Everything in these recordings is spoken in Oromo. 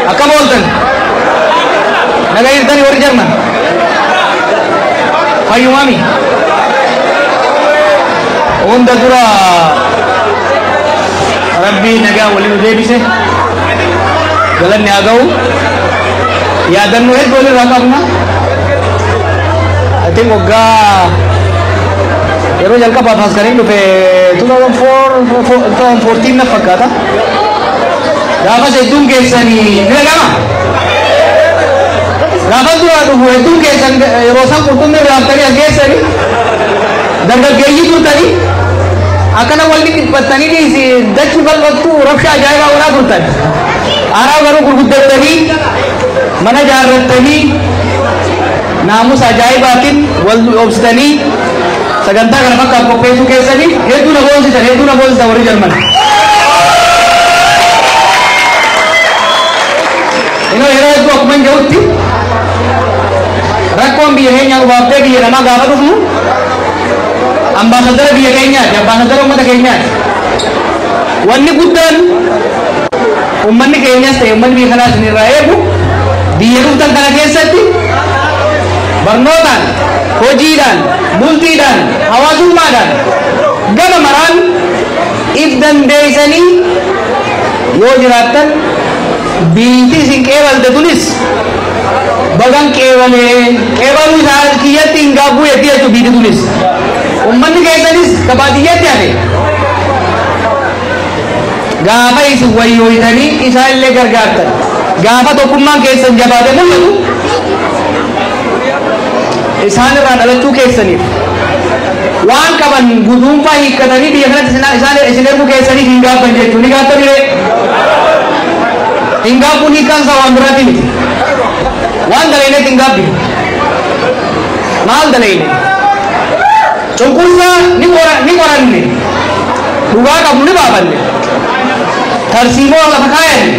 akka booltan nagaa jirtanii warri jarman fayyumami hunda dura rabbii nagaa waliin deebise galanni haa ga'u yaadannoo hedduu walirraa qabna ati waggaa yeroo jalqabaaf as kan dhufe 2014 na fakkaata gaafas hedduun keessanii ni dhagama gaafas dura dhufu hedduun keessan yeroo isaan qurxummii raaftanii as geessanii dargaggeeyyii turtanii akkana walli dhiphattanii dhiisi dachi bal'attuu rabshaa ajaa'ibaa walaa turtan aaraa garuu gurguddattanii mana jaarrattanii naamusa ajaa'ibaatiin wal obsitanii sagantaa kana fakkaatu qopheessuu keessanii hedduu na boonsisan warri jarman yeroo hedduu akkuma hin jirutti rakkoon biyya keenyaa ubaaftee biyya namaa gaafa dhufnu ambaasadara biyya keenyaati ambaasadara uummata keenyaati wanni guddaan uummanni keenyas ta'e uummanni biyya kanaas irraa eegu biyya dhuftan kana keessatti barnootaan hojiidhaan bultiidhaan hawaasummaadhaan gama maraan if dandeessanii yoo jiraattan biitti isin qeebalte tunis bagan qeebaluu isaa kiyyatti hin gaabbuu yetti jechuu biitti tunis ummanni keessanis kabaadiyyatti hafe gaafa isin wayyooytanii isaan illee gargaartan gaafa tokkummaan keessan jabaate mul'atu isaan irraa dhalachuu keessaniif waan qaban guduunfaa hiikkatanii biyya kanatti isaan isin erguu keessaniif hin gaabban jechuun ni gaabbanire hin gaabbuun hiikkaan isaa waan biraatti miti waan dalayneetti hin gaabbinu maal dalayne cunqursaa ni qoranne dhugaa qabnu ni baafanne tarsiimoo lafa kaayanne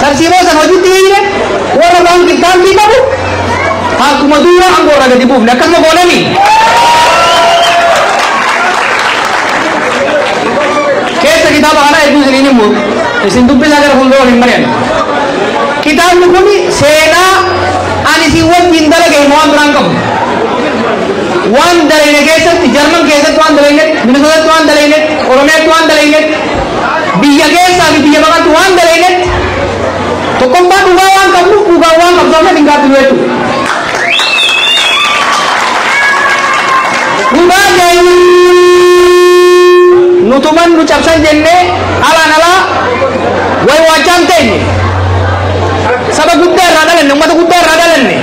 tarsiimoo san hojiitti hiine warra baankii qabu akkuma dura angorra gadi buufne akkasuma goonani keessa kitaaba kana hedduu isiniin himu isin dubbisaa gara fuuldura hin mari'an kitaabni kun seenaa ani isin wajjin dalage waan biraan qabu waan dalayne keessatti jarman keessatti waan dalayne minisootatti waan dalayne oromiyaatti waan dalayne biyya keessaa fi biyya baqatti waan dalayne tokkoffaa dhugaa waan qabnu dhugaa waan qabsooman hin gaaffilu jechuudha nutuman nu cabsan jenne ala way waachaan teenye saba guddaa irraa dhalanne ummata guddaa irraa dhalanne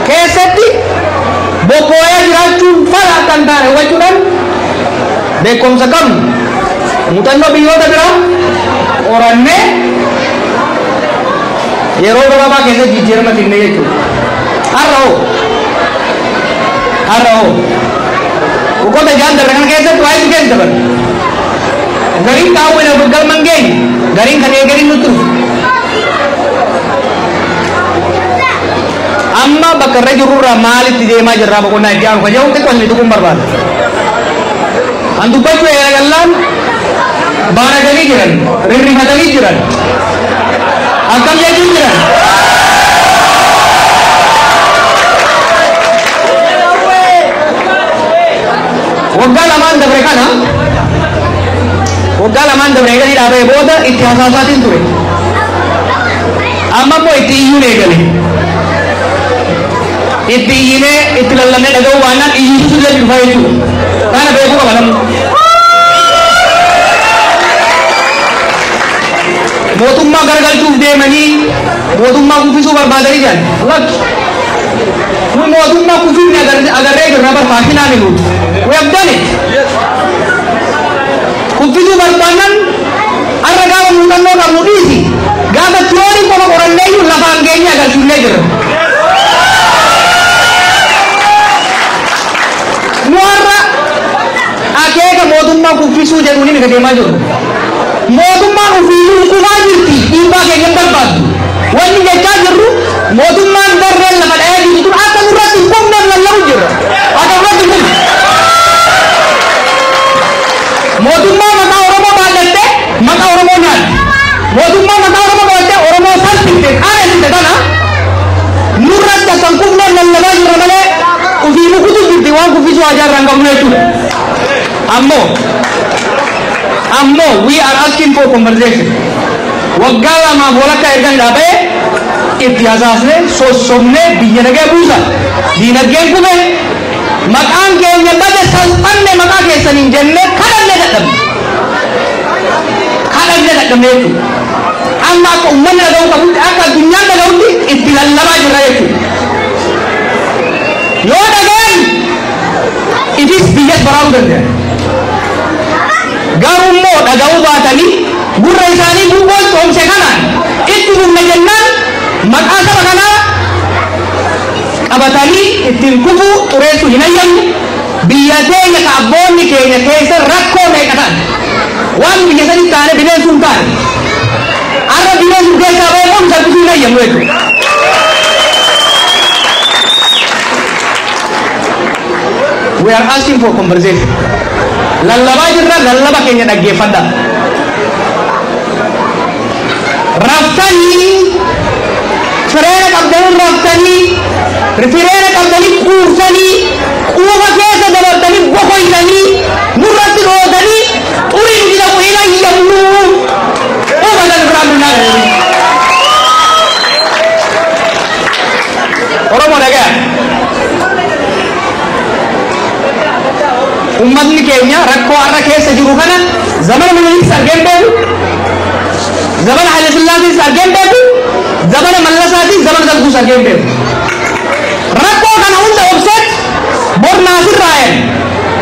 keessatti bobbooyaa jiraachuun fala akka hin taane hubachuudhaan beekumsa qabnu muuxannoo biyyoota biraa qorannee yeroo gabaabaa keessatti jijjiirama finne jechuudha har'a hoo ukoota jaandara kana keessatti waa isu keessa daban gariin taa'uun galman geenye gariin kan eegariin nutti dhufu amma bakka irra jirurraa maalitti deemaa jirraa boqonnaa itti aanu kajaa'u xiqqoo inni tuquun barbaada an dubbachuu eegalaan baanatanii jiran rirrifatanii jiran akkam jechuun jiran waggaa lamaan dabre kana waggaa lamaan dabre eeganii dhaabee booda itti hasaasaatiin ture amma immoo itti iyyuun eegale itti iyyinee itti lallannee dhaga'uu baannaan iyyuutu jedhu dhufa jechuudha kana beekuu qaba namni mootummaa garagalchuuf deemanii mootummaa kuffisuu barbaadanii jiran lakki nu mootummaa kuffifni agarree jirra barfaashinaa ni nuti we have done it kuffisuu barbaadan har'a gaafa muuxannoo qabnu dhiisi gaafa tiyoorii qofa qorannee iyyuu lafaan keenya agarsiifnee jirra nu har'a akeeka mootummaa kuffisuu jedhuun ni deemaa jiru mootummaan ufiyyuu kufaa jirti dhiibbaa keenya barbaadu wanni jechaa jirru mootummaan darreen lafa dha'ee jirtu tun akka nurratti hin qubneen lallabu jirra akka nurratti hin qubne mootummaa maqaa oromoo baadhatte wajar rangam itu. Ammo, we are asking for conversation. Wagala ma bola ka ergan dabe इतिहास ने सोचने बिजने के पूजा दीनत के कुबे मकान के नब्बे संपन्न ने मकान के सनिंजन ने खड़ने लगते तू अम्मा को मन लगाओ कबूल आका दुनिया लगाओ ती इतिहास लगा जुराए तू Lord again it is biggest बराबर है गाँव में लगाओ बात नहीं बुरा इंसानी बुबल तो हम सेखाना इतनी बुम्मे जन्ना Makasa makana abatani itilkufu turesu hinayam biyatenya kaboni kenya kesa rakko mekatan wan biyasani tane binen suntan arra binen kesa bawon sabu hinayam wetu we are asking for conversation lallaba jirra lallaba kenya dagge fada raftani Firena kabdani raftani, firena kabdani kursani, kuwa kesa dabartani bokoitani, murati rodani, uri tidak kuhina yamu, oh badan beramuna. Orang mana kan? Umat ni kayaknya rakko arah kesa juga kan? Zaman mengenai sargen baru, zaman Haile Selassie sargen baru. Zaman Malasati, zaman Dalku sargen baru. Rakko kan unda offset, bor nasir rayan.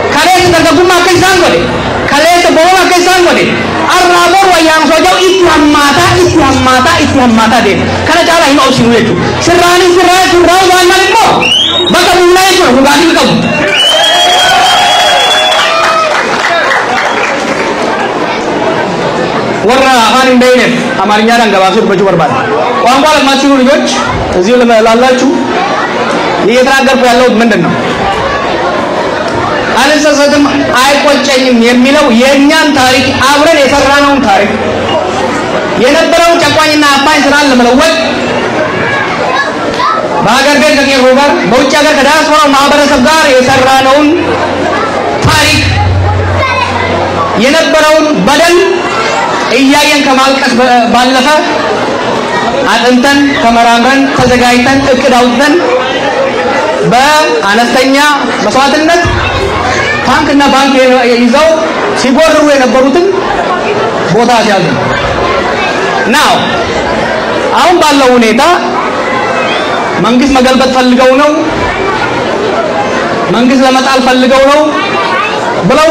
Kalian sudah gabung makai sanggode, kalian terbawa makai sanggode. Arabor wayang sojau itiham mata deh. Karena cara ini opsi itu. Serani surau banyak mo. Maka mulai itu bukan itu kamu. Warna akan ini amarnya dan gawasur baju berbat. Orang balik masih urut, zil lalacu. Ini terakhir pelot menden. Ada sesuatu ayat kucing yang milau yang tarik awal esar ranum tarik. Yang berau cakapnya napa yang seran lemelawat. Bagar ber kakek rogar, bau cagar kedas orang mahabar sabgar esar ranum tarik. Yang berau badan iya yang kamal kas balafah atentan kamarangan tazagaitan kedautan ba anastanya maswatan Bank na bank izau sibor ruwe na barutin boda jal now aum ballo neta mangis magalbat falgawno mangis lamat al falgawno belau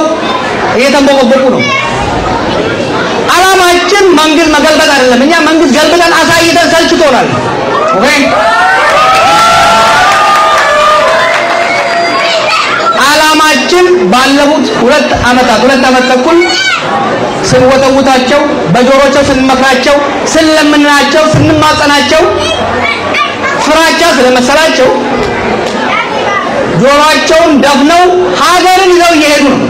ye tambo ko bokuno alamacin mangis magalbat arlamenya mangis galbatan asai dan salchutoral okay አላማችን ባለፉት ሁለት አመታት ተኩል ስንወተውታቸው በጆሮቸው ስንመክራቸው ስለምንናቸው ስንማጸናቸው ፍራቻ ስለመሰላቸው ጆሮአቸውን ደፍነው ሀገርን ይዘው እየሄዱ ነው።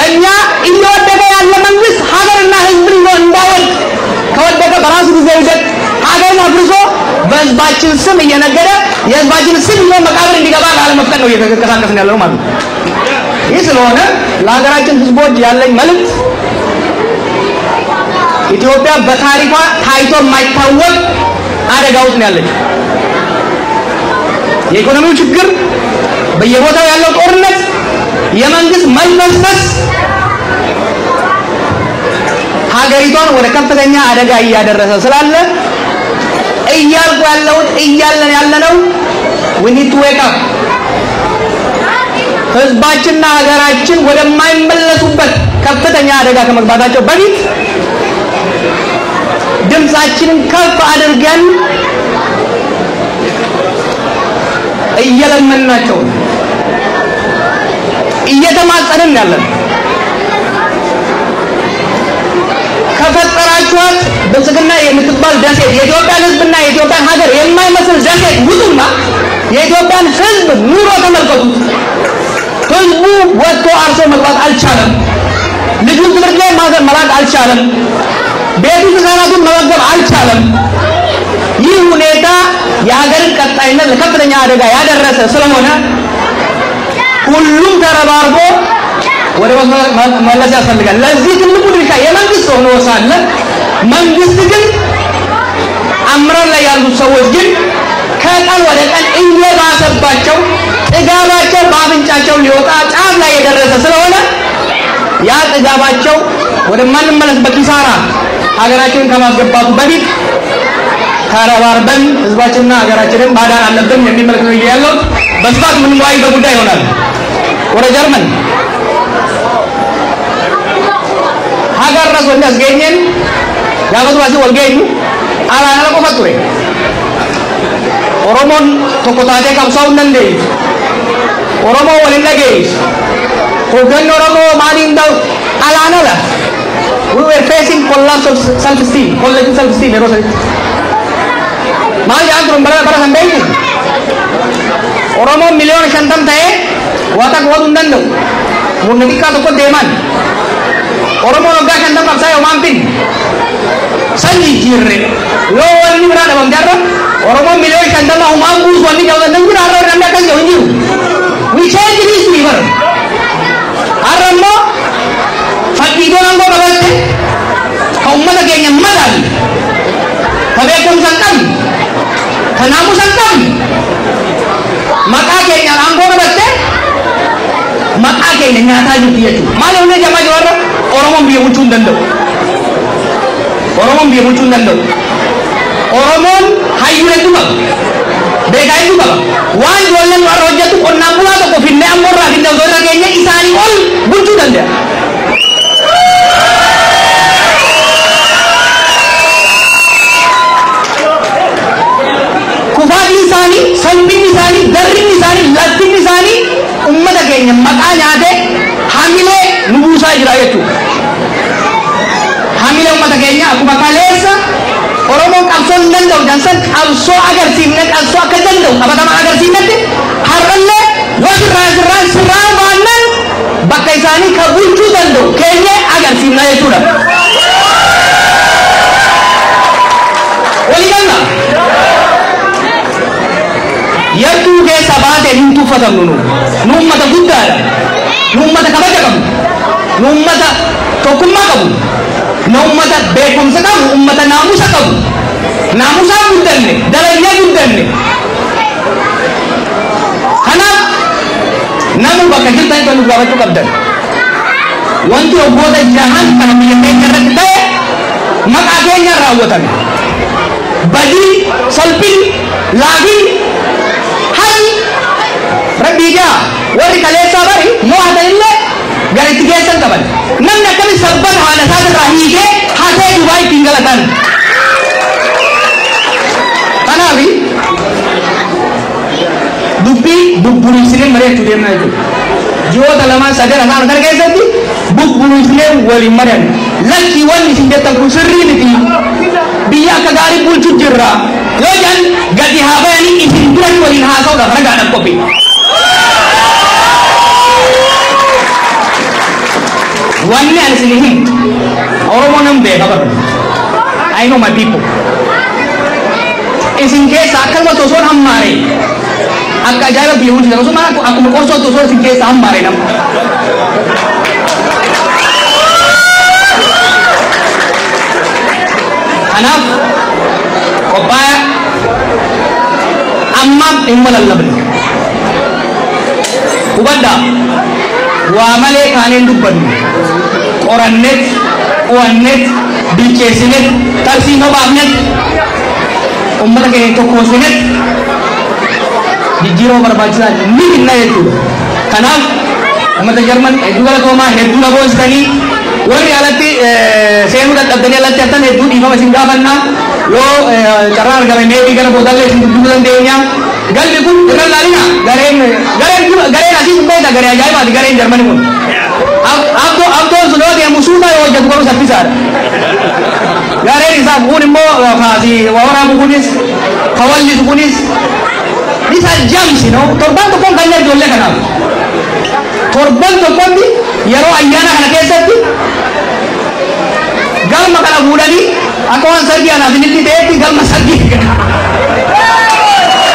እኛ እየወደቀ ያለ መንግስት ሀገርና ህዝብን እንዳወድ ከወደቀ በራሱ ጊዜ ይደቅ ሀገርን አፍርሶ በህዝባችን ስም እየነገረ የህዝባችን ስም ይዞ መቃብር እንዲገባ ላለመፍቀድ ነው እየተንቀሳቀስን ያለው ማለት ነው። ይህ ስለሆነ ለሀገራችን ህዝቦች ያለኝ መልእክት ኢትዮጵያ በታሪኳ ታይቶ የማይታወቅ አደጋ ውስጥ ነው ያለችው። የኢኮኖሚው ችግር፣ በየቦታው ያለው ጦርነት፣ የመንግስት መልመልመስ ሀገሪቷን ወደ ከፍተኛ አደጋ እያደረሰ ስላለ እያልኩ ያለውን ያለነው we need to wake up ህዝባችንና ሀገራችን ወደማይመለሱበት ከፍተኛ አደጋ ከመግባታቸው በፊት ድምጻችንን ከፍ አድርገን እየለመንናቸው እየተማጸንን ያለን ከፈጠራችኋት ብልጽግና የምትባል ደሴት የኢትዮጵያን ህዝብና የኢትዮጵያን ሀገር የማይመስል ደሴት ውጡና የኢትዮጵያን ህዝብ ኑሮ ተመልከቱት። ህዝቡ ወጥቶ አርሶ መግባት አልቻለም። ልጁን ትምህርት ላይ መላክ አልቻለም። ቤቱ ህፃናቱን መመገብ አልቻለም። ይህ ሁኔታ የሀገርን ቀጣይነት ለከፍተኛ አደጋ ያደረሰ ስለሆነ ሁሉም ተረባርቦ ወደ መለስ ያስፈልጋል። ለዚህ ትልቁ ድርሻ የመንግስት ሆኖ ሳለ መንግስት ግን አምራን ላይ ያሉ ሰዎች ግን ከቀን ወደ ቀን እየባሰባቸው ጥጋባቸው በአፍንጫቸው ሊወጣ ጫፍ ላይ የደረሰ ስለሆነ ያ ጥጋባቸው ወደ ማንመለስ በኪሳራ ሀገራችንን ከማስገባቱ በፊት ተረባርበን ህዝባችንና ሀገራችንን ማዳን አለብን የሚል መልእክት ነው ያለው። በስፋት ምን ዋይ በጉዳይ ይሆናል። ወደ ጀርመን ሀገር ራስ ወንዳስ ገኘን ያመጡ ዋሲ ወልገኝ አላና ቆፈጡሬ ኦሮሞን ተቆጣጣ ካብሳው ነንዴ ኦሮሞ ወለንደጌስ ወገን ኦሮሞ ማሊንዳው አላናላ we were facing collapse of self-esteem, collective self-esteem. Maal jaan turun bara sampai itu. Oromo milion shantam tahe, watak wad undan do. Munadika to ko deman. Oromo loga shantam kapsa yo mampin. Sanji jirre. Lo wani berada bang jarro. Oromo milion shantam mau mampu wani jauh dan pun arah orang kan jauh jiu. We change this river. Aramo fakir orang ko bagai umat agaknya madal, tapi aku sangkam, kanamu sangkam, maka agaknya angkor betul, maka agaknya nyata juga itu. Malu ni jamaah juara, orang membiar muncul dando, orang membiar muncul dando, orang mem hayu itu bang, beda itu bang. Wan jualan luar roja tu orang pula tu kau finne amor lah, finne orang agaknya isani all muncul dando. Salbin nisani, darin nisani, latin nisani, ummata keenya maqaa nyaate hamilee nubuusaa jira jechuudha. Hamilee ummata keenya akkuma kaleessa Oromoon qabsoo hin danda'u jansan qabsoo agarsiifne qabsoo akka danda'u qabatamaa agarsiifnetti har'allee yoo sirraan baannan bakka isaanii kan bulchuu danda'u keenya agarsiifna jechuudha. Walii galna. Yaitu ke sabate hintu fatam nunu nummata guddala nummata kabaja kamu nummata tokumma kamu nummata bekumsa kamu ummata namusa kamu namusa guddanne darajja guddanne kana namu bakka jirtan kan gabatu kabdan wanti oboda jahan kana biyate karate maka keenya rawatan badi salpin lagi Rabbiga, wari kalesa bari, mau ada ille, gari tiga sen kapan? Namnya kami serban hana satu rahige, hati Dubai tinggalkan. Mana bi? Buk sini mereka tuh mana itu? Jauh dalaman saja anak anak kayak gitu, buk sini wali mereka. Laki wali sini datang kuseri ni, biar kagari pulcut jerah. Lo jangan ganti haba ini isin bulan wali hasau dah pernah gak ada kopi. One man is in him. Oromonam de kabar. I know my people. Is in case akal ma tosor ham mare. Akka jaya biun sila. So mana aku mau kosong tosor in case ham mare nam. Anak, kopaya, amma immal Allah bani. Ubanda, wamale kanen dubban. Orang net, bicenet, tarsino bagnet, umat ke itu kosenet, di jiro berbaca ni inna itu, karena umat Jerman itu kalau koma itu lah bos tadi, wali alati saya muda abdani alati atan itu di mana singgapan na, lo cara harga mendi kan bodal le sindulan dehnya, gal dekun dengan lari na, garen nasi sampai dah garen aja mah, garen Jerman pun. अब तो सुनो दिया मुसूदा यो जब करो सब पिसार गारे हिसाब कुनी मो खासी वावरा कुनीस खवल जिस कुनीस bisa jam sih no torban to kon kanya jolle kana torban to kon di yaro ayyana kana kesa di gal makala budani aku an sargi ana diniti de ti gal masargi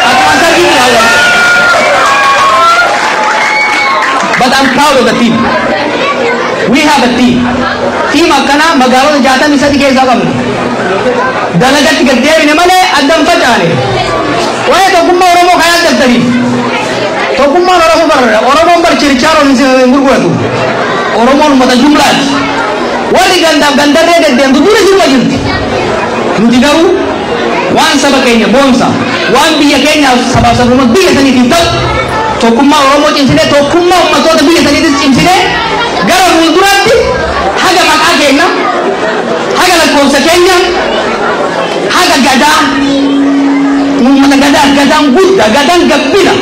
aku an sargi ni Allah but I'm proud of the team. We have a team. Team akkana magaalota 63 keessa qabna. Dalagatti gad deebine malee addan facaane. Waa'ee tokkummaa Oromoo kan addattaniif. Tokkummaan Oromoo barra. Oromoon barchirichaaroo hin gurguratu. Oromoon uummata jumlaati. Warri gandaaf gandarree deddeemtu dura jirma jirti. Nuti garuu waan saba keenya boonsa, waan biyya keenyaaf sabaaf sabummaa biyya saniitiif ta'u tokkummaa Oromoo cimsinee tokkummaa uummattoota biyya saniitis cimsinee gara fuulduraatti haga maqaa keenya, haga lakkoofsa keenya, haga gadaa, uummata gadaan guddaa, gadaan gabbina.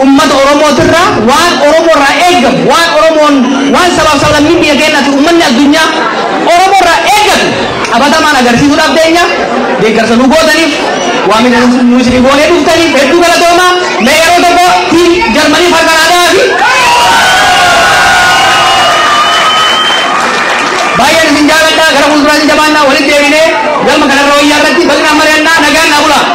Ummata Oromootirraa waan Oromoorraa eegamu, waan sabaaf sablammiin biyya keenyaatti uummanni addunyaa Oromoorraa eegatu qabatamaan agarsiisuudhaaf deenya deeggarsa nu gootaniif waamina nu isin goonee dhuftaniif hedduu galatoomaa mee yeroo tokko tiim Jarmanii fi Kanaadaa fi baay'een isin jaalladha gara fuulduraatti jabaannaa walitti deebinee galma kanarra wayyaa irratti bal'inaan mari'annaa nagaan naa bulaa.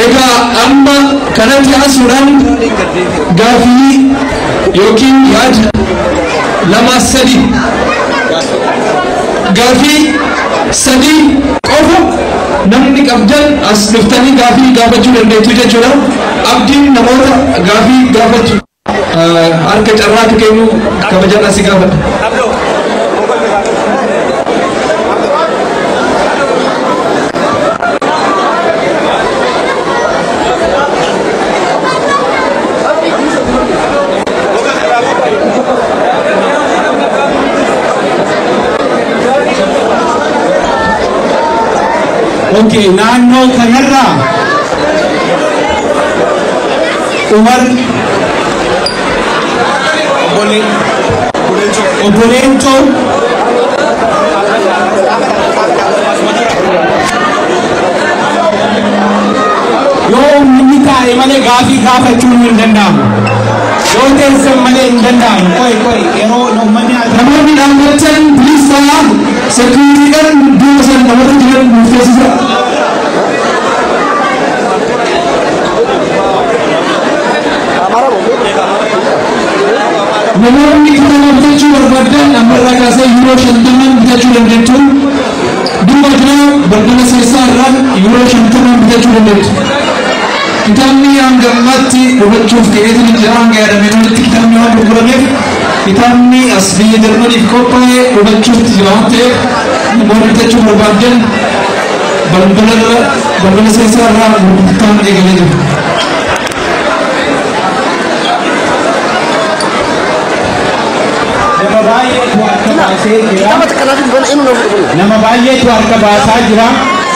Ega amma kanatti asuudhaan gaafii yookiin yaada lama sadi gaafii sadi qofa namni qabdan as dhuftanii gaafii gaafachuu dandeettu jechuudha. Abdiin namoota gaafii gaafachuu harka carraatti kennu kabajan asii gaafadha. Okay, naannoo kanarraa Umar Obboleetoo yoo uummanni taa'e malee gaafii gaafachuun hin danda'amu. Yoo teessan malee hin danda'amu. Qoy yeroo uummanni namoonni dhaabbatan bilisaa sekuritiidhaan duuba san namoota jiran murteessisa. Namoonni kitaaba bitachuu barbaadan ammarraa kaasee yuuroo 50 bitachuu dandeettu. Duuba jira balbala keessaa irraan yuuroo 50 bitachuu dandeettu. Kitaabni hanga ammaatti hubachuuf ta'eetiin jira hanga yaadamee walitti kitaabni waan gurgurameef kitaabni as biyya Jarmaniif qophaa'ee hubachuuf jira waan ta'eef namoonni bitachuu barbaadan balbala keessaa irraan gurgurtaan eegalee jiru. nama baay'eetu harka baasaa jira.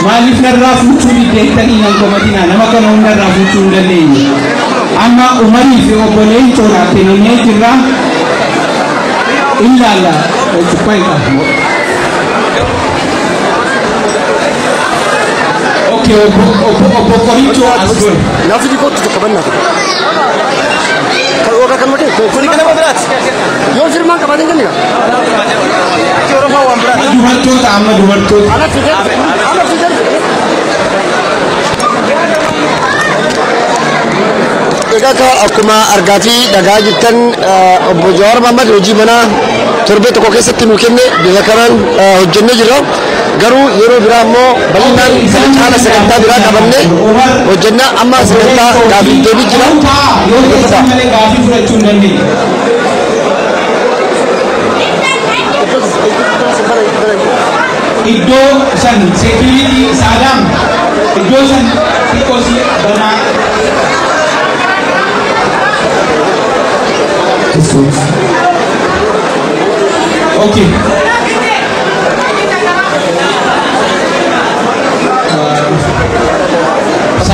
Maaliif narraa fuuchuu diddeettanii nan komatina nama kana hundarraa fuuchuu hin dandeenye. Amma Umarii fi obboleettoodha kennamee jirra. Ilaala Okay, obbo Qorichoo as godhe. Naafi dikootti tokko bannaa. Kan kan mate kuni kana biraat. Yoo firmaan qabaatee kenniga. Dubartoota amma dubartoota. Ana fidel. Egaa akkuma argaa fi dhagaa jirtan obbo Jawaar Mohaammed hojii manaa torbee tokko keessatti nu kenne bifa kanaan hojjennee jirra. Garuu yeroo biraa immoo bal'inaan caala sagantaa biraa qabannee hojjenna. Amma sagantaa gaafii deebii jira. Iddoo san security saadam iddoo san xiqqoosi banaa. Okay.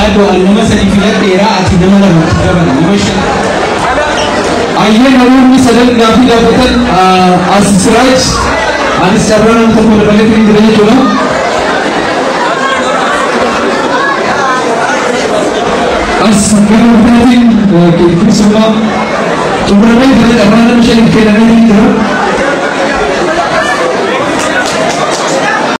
yaadoo nama sadi filadheera ati nama lama dabala nama shan. Ayyeen namoonni sadan gaafii gaafatan as Siraaj anis carraa nama tokko dabalee kan jira jechuudha. As gara biraatiin keessumaa xumuramee jira carraa nama shaniif kennamee jira.